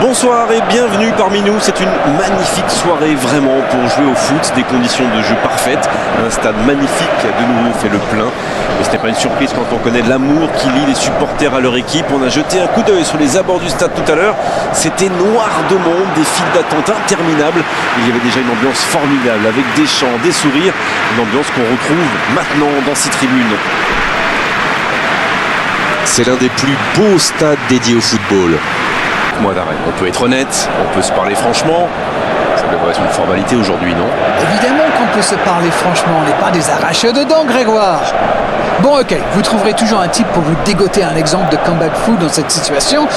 Bonsoir et bienvenue parmi nous. C'est une magnifique soirée vraiment pour jouer au foot, des conditions de jeu parfaites, un stade magnifique qui a de nouveau fait le plein. Mais ce n'est pas une surprise quand on connaît l'amour qui lie les supporters à leur équipe. On a jeté un coup d'œil sur les abords du stade tout à l'heure. C'était noir de monde, des files d'attente interminables. Il y avait déjà une ambiance formidable avec des chants, des sourires, une ambiance qu'on retrouve maintenant dans ces tribunes. C'est l'un des plus beaux stades dédiés au football. Mois d'arrêt. On peut être honnête, on peut se parler franchement. Ça devrait être une formalité aujourd'hui, non? Évidemment qu'on peut se parler franchement, on n'est pas des arracheurs de dents, Grégoire. Bon, ok, vous trouverez toujours un type pour vous dégoter un exemple de comeback foot dans cette situation,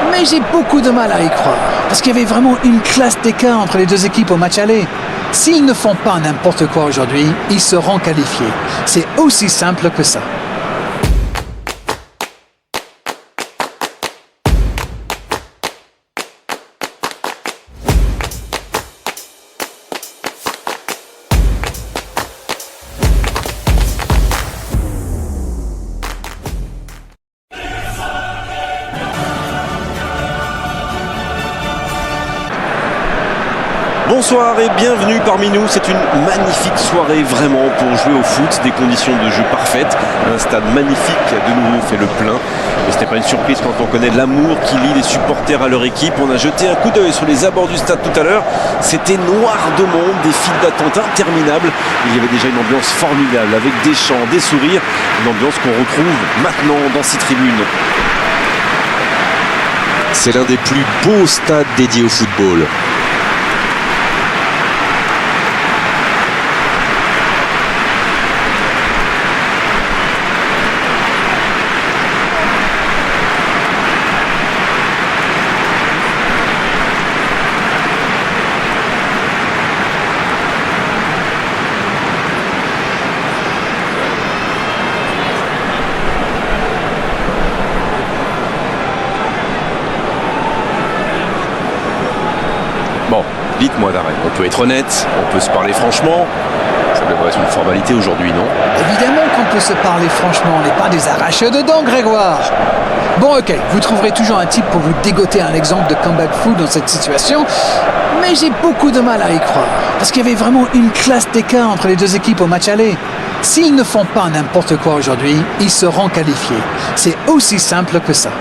mais j'ai beaucoup de mal à y croire, parce qu'il y avait vraiment une classe d'écart entre les deux équipes au match aller. S'ils ne font pas n'importe quoi aujourd'hui, ils seront qualifiés. C'est aussi simple que ça. Bonsoir et bienvenue parmi nous. C'est une magnifique soirée vraiment pour jouer au foot, des conditions de jeu parfaites, un stade magnifique qui a de nouveau fait le plein. Mais ce n'est pas une surprise quand on connaît l'amour qui lie les supporters à leur équipe. On a jeté un coup d'œil sur les abords du stade tout à l'heure. C'était noir de monde, des files d'attente interminables. Il y avait déjà une ambiance formidable avec des chants, des sourires, une ambiance qu'on retrouve maintenant dans ces tribunes. C'est l'un des plus beaux stades dédiés au football. Bon, dites-moi d'arrêt. On peut être honnête, on peut se parler franchement. Ça devrait être une formalité aujourd'hui, non? Évidemment qu'on peut se parler franchement, on n'est pas des arracheurs de dents, Grégoire. Bon, ok, vous trouverez toujours un type pour vous dégoter un exemple de comeback foot dans cette situation, mais j'ai beaucoup de mal à y croire, parce qu'il y avait vraiment une classe d'écart entre les deux équipes au match aller. S'ils ne font pas n'importe quoi aujourd'hui, ils seront qualifiés. C'est aussi simple que ça.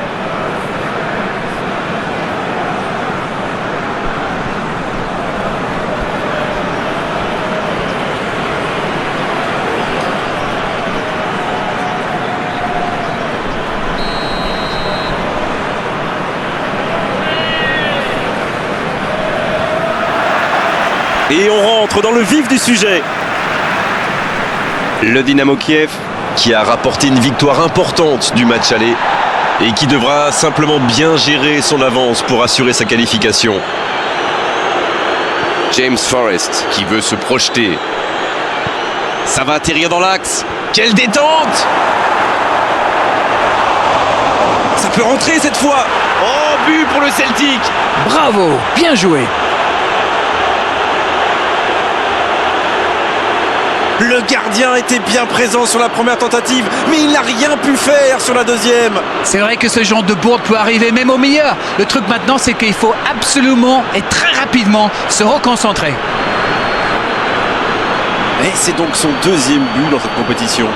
Et on rentre dans le vif du sujet. Le Dynamo Kiev qui a rapporté une victoire importante du match aller et qui devra simplement bien gérer son avance pour assurer sa qualification. James Forrest qui veut se projeter. Ça va atterrir dans l'axe. Quelle détente! Ça peut rentrer cette fois. Oh, but pour le Celtic! Bravo, bien joué. Le gardien était bien présent sur la première tentative, mais il n'a rien pu faire sur la deuxième. C'est vrai que ce genre de bourde peut arriver même au meilleur. Le truc maintenant, c'est qu'il faut absolument et très rapidement se reconcentrer. Et c'est donc son deuxième but dans cette compétition.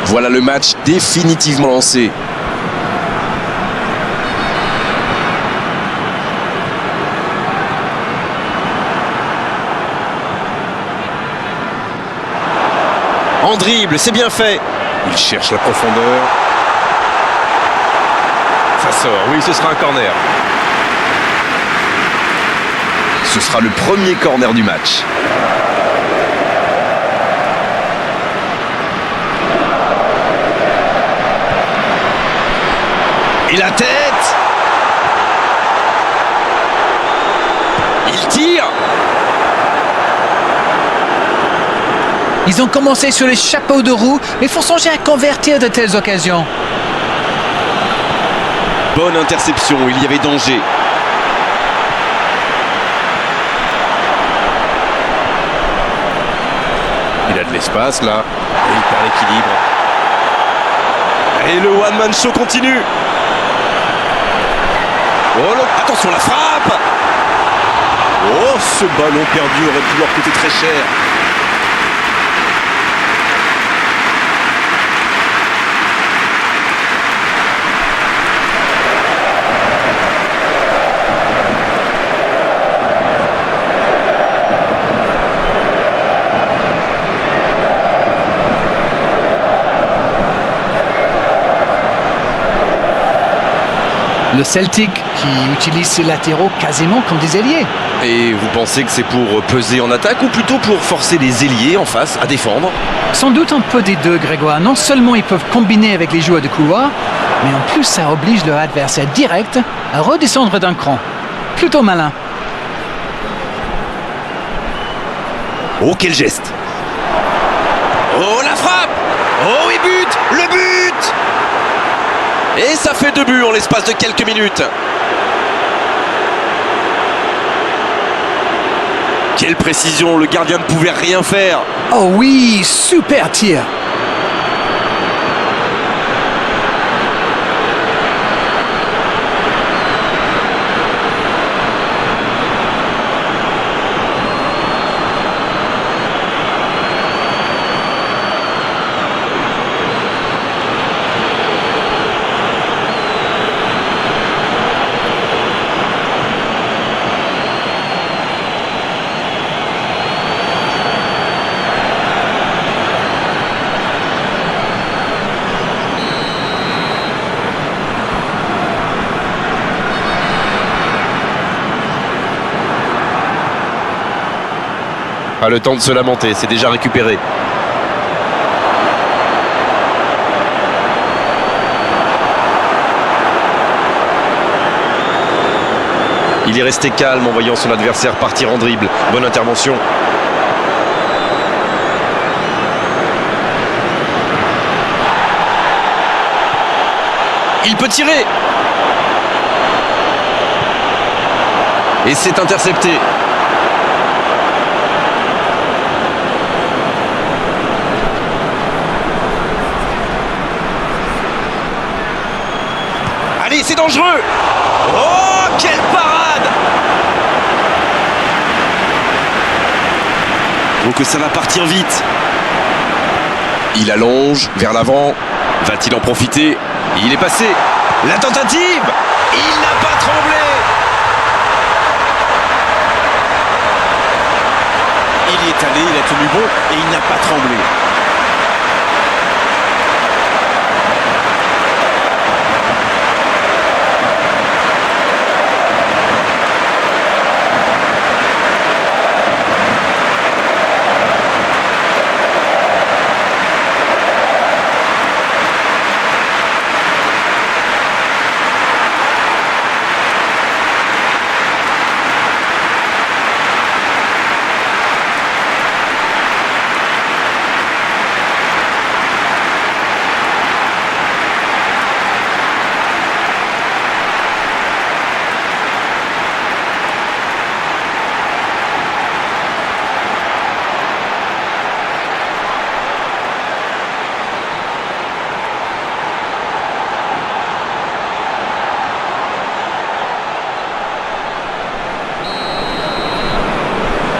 Voilà le match définitivement lancé. En dribble, c'est bien fait. Il cherche la profondeur. Ça sort, oui, ce sera un corner. Ce sera le premier corner du match. Et la tête! Il tire! Ils ont commencé sur les chapeaux de roue, mais il faut songer à convertir de telles occasions. Bonne interception, il y avait danger. Il a de l'espace là, et il perd l'équilibre. Et le one-man show continue. Oh là, attention la frappe. Oh, ce ballon perdu aurait pu leur coûter très cher. Le Celtic qui utilise ses latéraux quasiment comme des ailiers. Et vous pensez que c'est pour peser en attaque ou plutôt pour forcer les ailiers en face à défendre? Sans doute un peu des deux, Grégoire. Non seulement ils peuvent combiner avec les joueurs de couloir, mais en plus ça oblige leur adversaire direct à redescendre d'un cran. Plutôt malin. Oh, quel geste! Oh, la frappe! Oh, et but! Le but! Et ça fait 2 buts en l'espace de quelques minutes. Quelle précision, le gardien ne pouvait rien faire. Oh oui, super tir. Pas le temps de se lamenter, c'est déjà récupéré. Il est resté calme en voyant son adversaire partir en dribble. Bonne intervention. Il peut tirer. Et c'est intercepté. Allez, c'est dangereux! Oh, quelle parade! Donc ça va partir vite. Il allonge vers l'avant. Va-t-il en profiter? Il est passé. La tentative! Il n'a pas tremblé! Il y est allé, il a tenu bon et il n'a pas tremblé.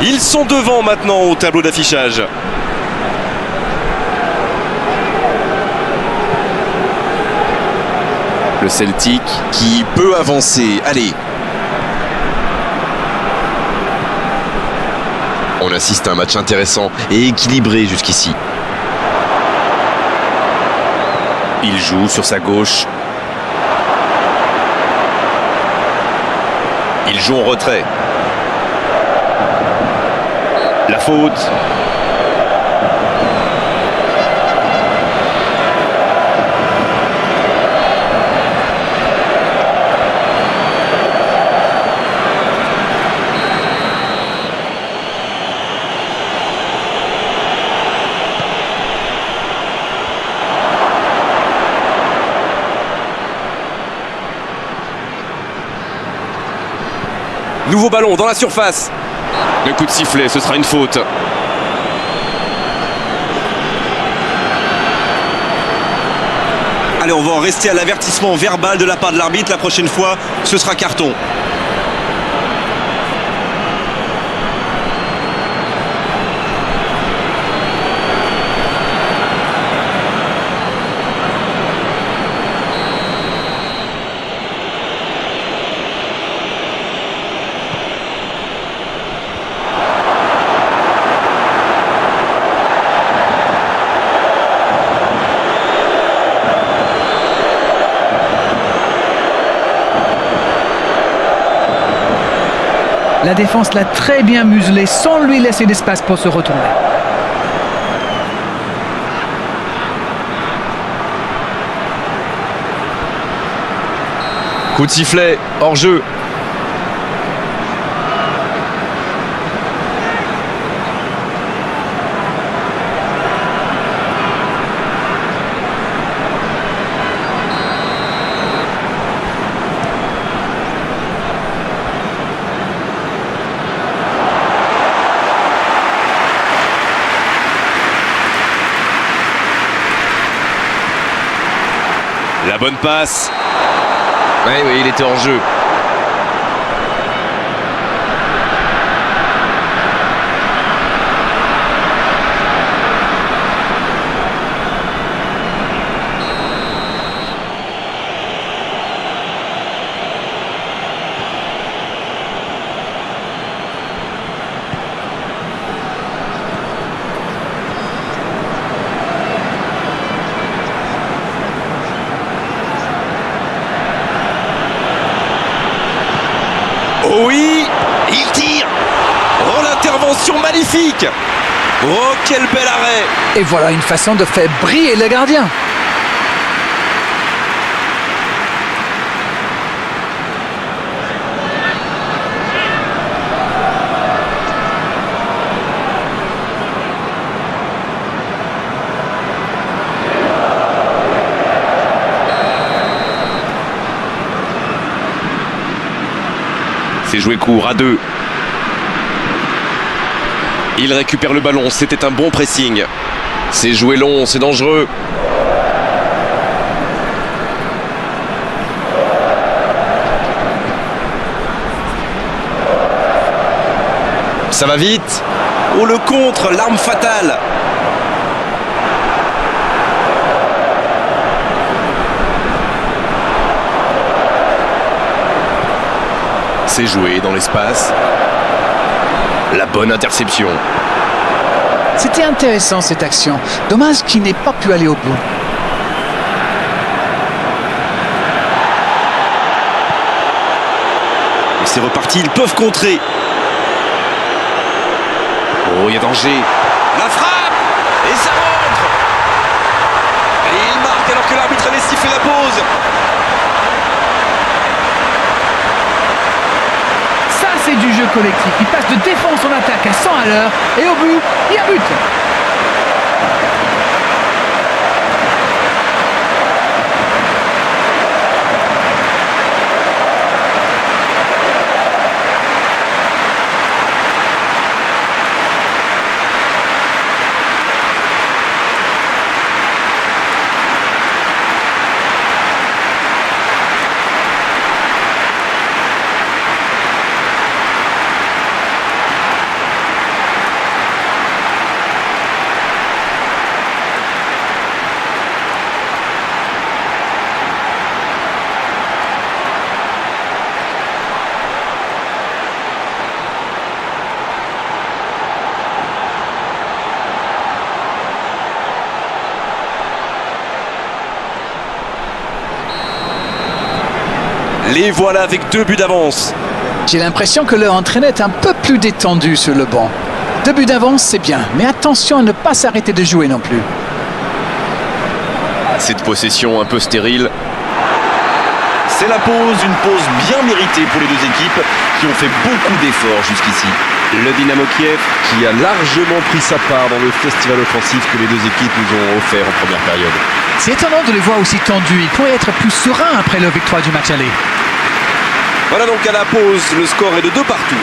Ils sont devant maintenant au tableau d'affichage. Le Celtic qui peut avancer. Allez. On assiste à un match intéressant et équilibré jusqu'ici. Il joue sur sa gauche. Il joue en retrait. La faute. Nouveau ballon dans la surface. Le coup de sifflet, ce sera une faute. Allez, on va en rester à l'avertissement verbal de la part de l'arbitre. La prochaine fois, ce sera carton. La défense l'a très bien muselé sans lui laisser d'espace pour se retourner. Coup de sifflet, hors-jeu. La bonne passe. Oui, il était hors jeu. Oui, il tire. Oh, l'intervention magnifique. Oh, quel bel arrêt. Et voilà une façon de faire briller le gardien. C'est joué court à 2. Il récupère le ballon, c'était un bon pressing. C'est joué long, c'est dangereux. Ça va vite. Oh, le contre, l'arme fatale. C'est joué dans l'espace. La bonne interception. C'était intéressant cette action. Dommage qu'il n'ait pas pu aller au bout. Et c'est reparti, ils peuvent contrer. Oh, il y a danger. La frappe. Et ça rentre. Et il marque alors que l'arbitre avait sifflé la pause. Ça, c'est du jeu collectif. Il passe de défense en attaque à 100 à l'heure. Et au but, il y a but. Les voilà avec 2 buts d'avance. J'ai l'impression que leur entraîneur est un peu plus détendu sur le banc. 2 buts d'avance, c'est bien, mais attention à ne pas s'arrêter de jouer non plus. Cette possession un peu stérile. C'est la pause, une pause bien méritée pour les deux équipes qui ont fait beaucoup d'efforts jusqu'ici. Le Dynamo Kiev Qui a largement pris sa part dans le festival offensif que les deux équipes nous ont offert en première période. C'est étonnant de les voir aussi tendus. Ils pourraient être plus sereins après leur victoire du match aller. Voilà donc à la pause, le score est de 2 partout.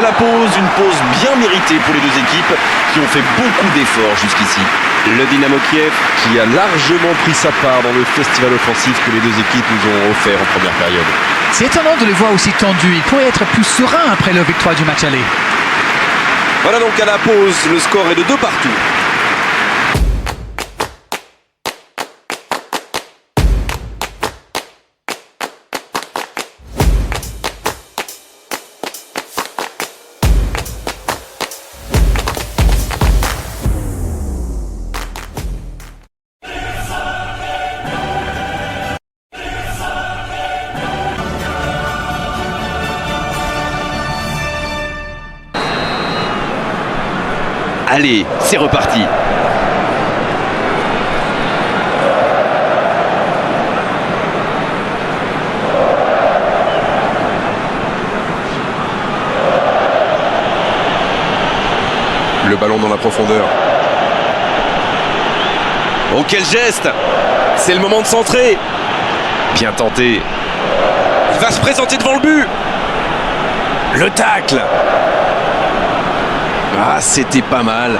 la pause, une pause bien méritée pour les deux équipes qui ont fait beaucoup d'efforts jusqu'ici. Le Dynamo Kiev Qui a largement pris sa part dans le festival offensif que les deux équipes nous ont offert en première période. C'est étonnant de les voir aussi tendus. Ils pourraient être plus sereins après leur victoire du match aller. Voilà donc à la pause, le score est de 2 partout. Allez, c'est reparti. Le ballon dans la profondeur. Oh, quel geste! C'est le moment de centrer. Bien tenté. Il va se présenter devant le but. Le tacle. Ah, c'était pas mal,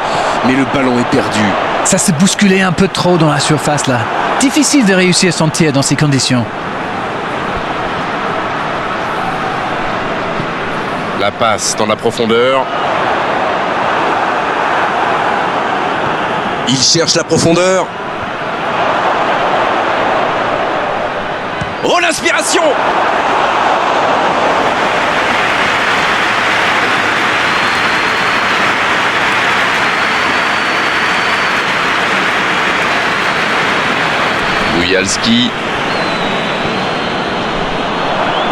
mais le ballon est perdu. Ça se bousculait un peu trop dans la surface là. Difficile de réussir son tir dans ces conditions. La passe dans la profondeur. Il cherche la profondeur. Oh, l'inspiration! Boujalski.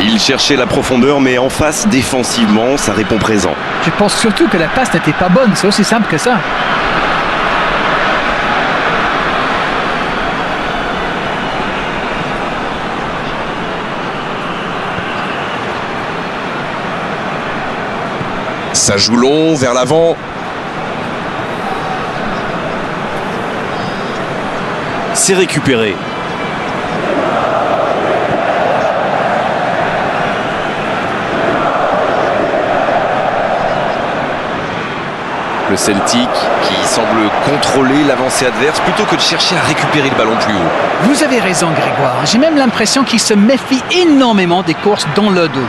Il cherchait la profondeur, mais en face, défensivement, ça répond présent. Je pense surtout que la passe n'était pas bonne. C'est aussi simple que ça. Ça joue long, vers l'avant. C'est récupéré. Le Celtic qui semble contrôler l'avancée adverse plutôt que de chercher à récupérer le ballon plus haut. Vous avez raison, Grégoire. J'ai même l'impression qu'ils se méfient énormément des courses dans le dos.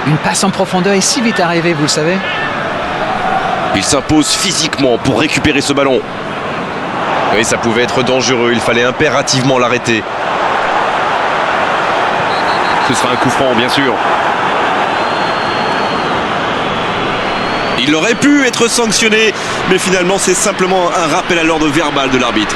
Une passe en profondeur est si vite arrivée, vous le savez. Il s'impose physiquement pour récupérer ce ballon. Oui, ça pouvait être dangereux, il fallait impérativement l'arrêter. Ce sera un coup franc, bien sûr. Il aurait pu être sanctionné, mais finalement c'est simplement un rappel à l'ordre verbal de l'arbitre.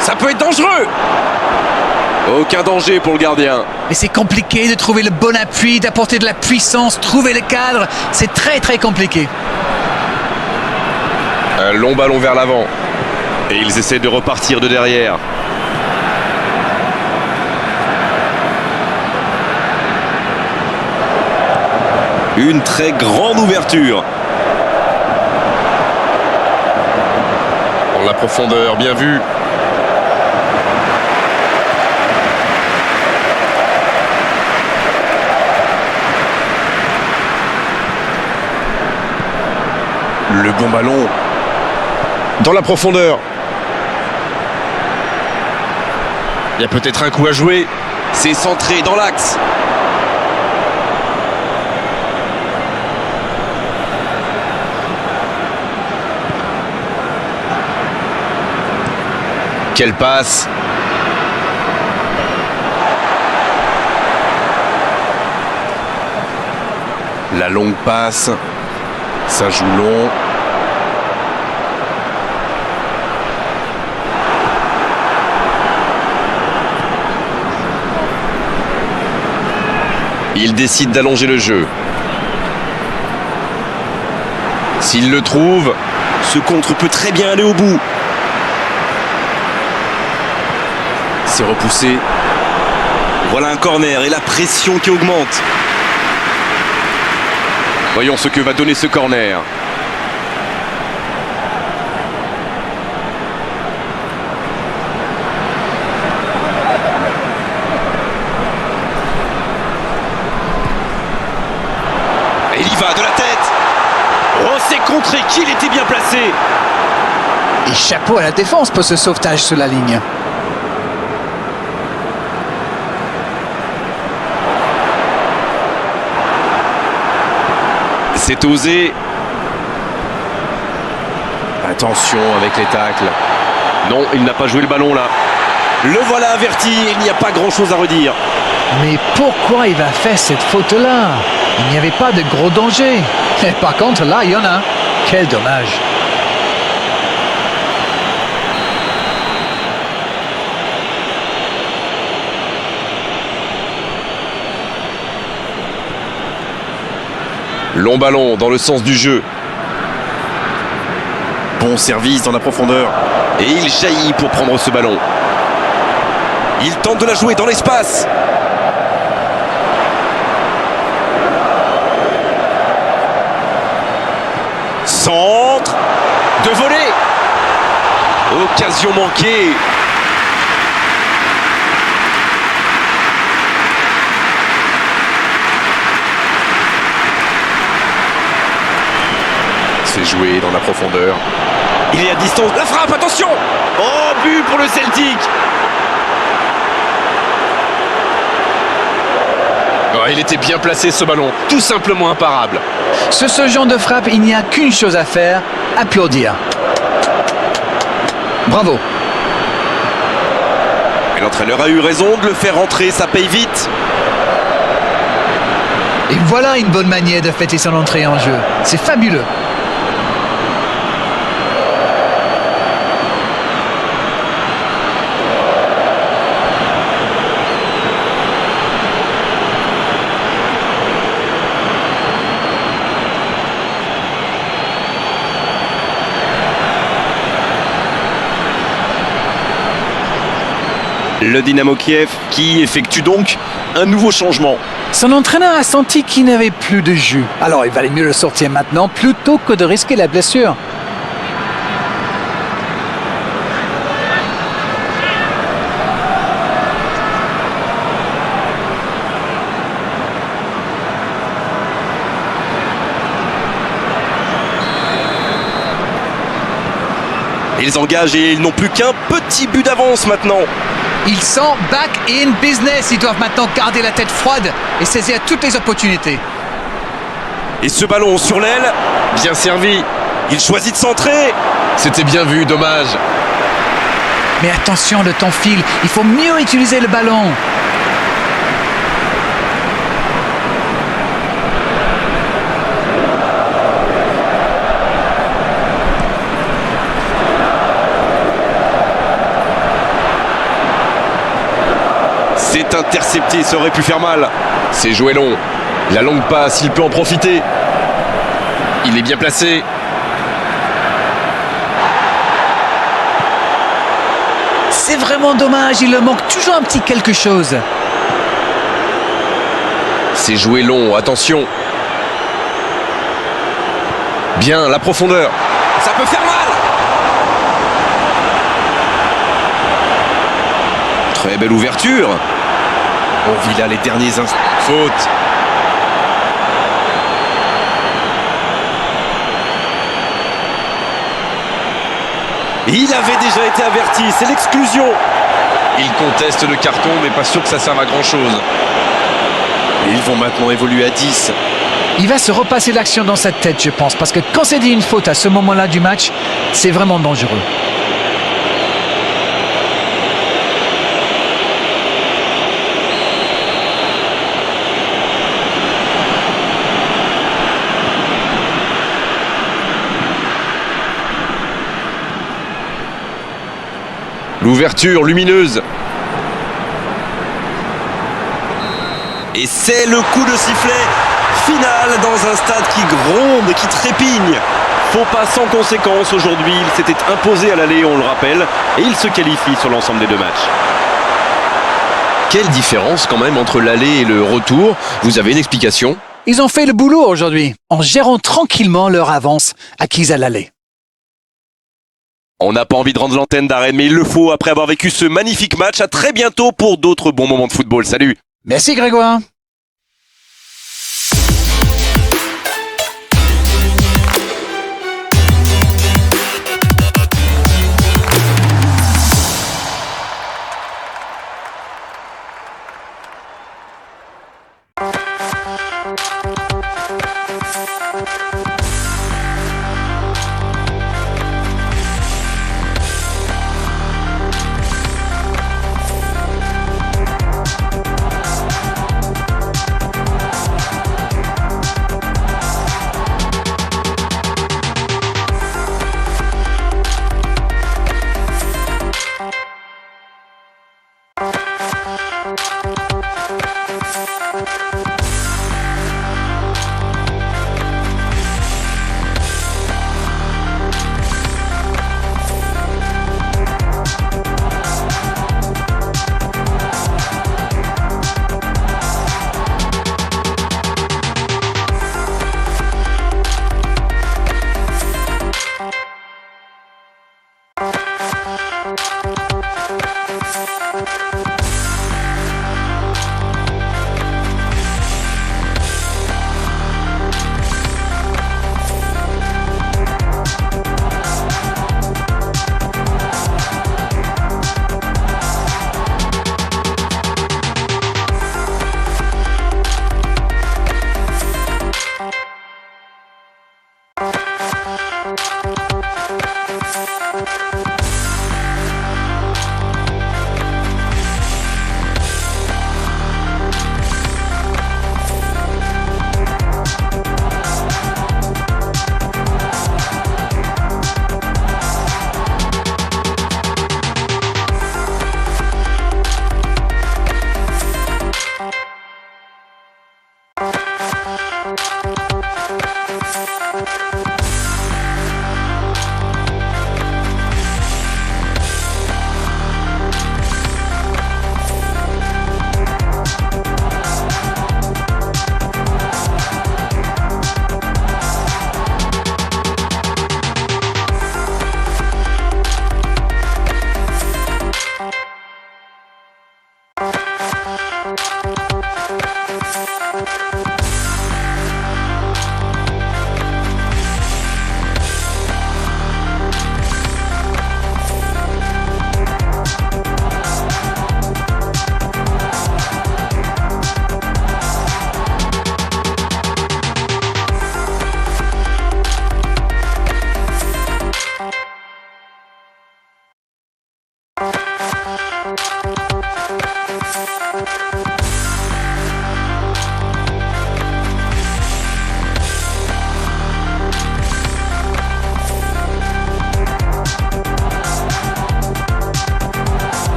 Ça peut être dangereux! Aucun danger pour le gardien. Mais c'est compliqué de trouver le bon appui, d'apporter de la puissance, trouver le cadre. C'est très très compliqué. Un long ballon vers l'avant. Et ils essaient de repartir de derrière. Une très grande ouverture. Dans la profondeur, bien vu. Le bon ballon. Dans la profondeur. Il y a peut-être un coup à jouer. C'est centré dans l'axe. Quelle passe! La longue passe. Ça joue long. Il décide d'allonger le jeu. S'il le trouve, Ce contre peut très bien aller au bout. C'est repoussé. Voilà un corner et la pression qui augmente. Voyons ce que va donner ce corner. Et il y va de la tête. Oh, c'est contré qu'il était bien placé. Et chapeau à la défense pour ce sauvetage sur la ligne. C'est osé. Attention avec les tacles. Non, il n'a pas joué le ballon là. Le voilà averti, il n'y a pas grand chose à redire. Mais pourquoi il va faire cette faute-là? Il n'y avait pas de gros danger. Et par contre, là, il y en a. Quel dommage. Long ballon dans le sens du jeu. Bon service dans la profondeur. Et il jaillit pour prendre ce ballon. Il tente de la jouer dans l'espace. Centre de volée. Occasion manquée. C'est joué dans la profondeur. Il est à distance. La frappe, attention. Oh, but pour le Celtic. Oh, il était bien placé ce ballon, tout simplement imparable. Sur ce genre de frappe, il n'y a qu'une chose à faire, applaudir. Bravo. Et l'entraîneur a eu raison de le faire rentrer, ça paye vite. Et voilà une bonne manière de fêter son entrée en jeu. C'est fabuleux. Le Dynamo Kiev qui effectue donc un nouveau changement. Son entraîneur a senti qu'il n'avait plus de jus. Alors il valait mieux le sortir maintenant plutôt que de risquer la blessure. Ils engagent et ils n'ont plus qu'un petit but d'avance maintenant. Ils sont back in business. Ils doivent maintenant garder la tête froide et saisir toutes les opportunités. Et ce ballon sur l'aile, Bien servi. il choisit de centrer. C'était bien vu, dommage. Mais attention, le temps file. Il faut mieux utiliser le ballon. C'est intercepté, ça aurait pu faire mal. C'est joué long. La longue passe, il peut en profiter. Il est bien placé. C'est vraiment dommage. Il leur manque toujours un petit quelque chose. C'est joué long, attention. Bien, la profondeur. Ça peut faire mal. Très belle ouverture. On vit là les derniers instants. Faute. Il avait déjà été averti, c'est l'exclusion. Il conteste le carton, mais pas sûr que ça serve à grand chose. Et ils vont maintenant évoluer à 10. Il va se repasser l'action dans sa tête, je pense, parce que quand c'est dit une faute à ce moment-là du match, c'est vraiment dangereux. L'ouverture lumineuse. Et c'est le coup de sifflet final dans un stade qui gronde, qui trépigne. Faux pas sans conséquence aujourd'hui. Il s'était imposé à l'aller, on le rappelle, et il se qualifie sur l'ensemble des deux matchs. Quelle différence quand même entre l'aller et le retour. Vous avez une explication ? Ils ont fait le boulot aujourd'hui, en gérant tranquillement leur avance acquise à l'aller. On n'a pas envie de rendre l'antenne d'Arène, mais il le faut après avoir vécu ce magnifique match. À très bientôt pour d'autres bons moments de football. Salut! Merci Grégoire.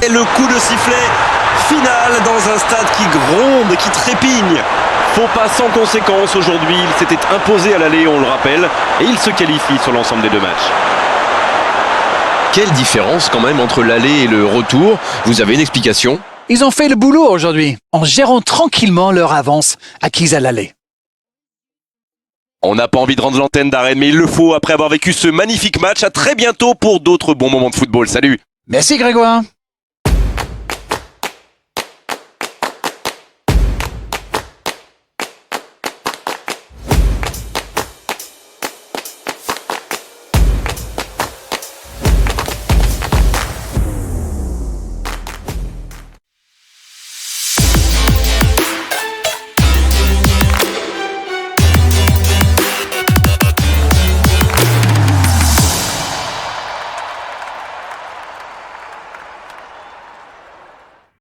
Et le coup de sifflet final dans un stade qui gronde, qui trépigne. Faux pas sans conséquence aujourd'hui. Il s'était imposé à l'aller, on le rappelle, et il se qualifie sur l'ensemble des deux matchs. Quelle différence quand même entre l'aller et le retour. Vous avez une explication? Ils ont fait le boulot aujourd'hui, en gérant tranquillement leur avance acquise à l'aller. On n'a pas envie de rendre l'antenne d'Arène, mais il le faut après avoir vécu ce magnifique match. À très bientôt pour d'autres bons moments de football. Salut! Merci Grégoire.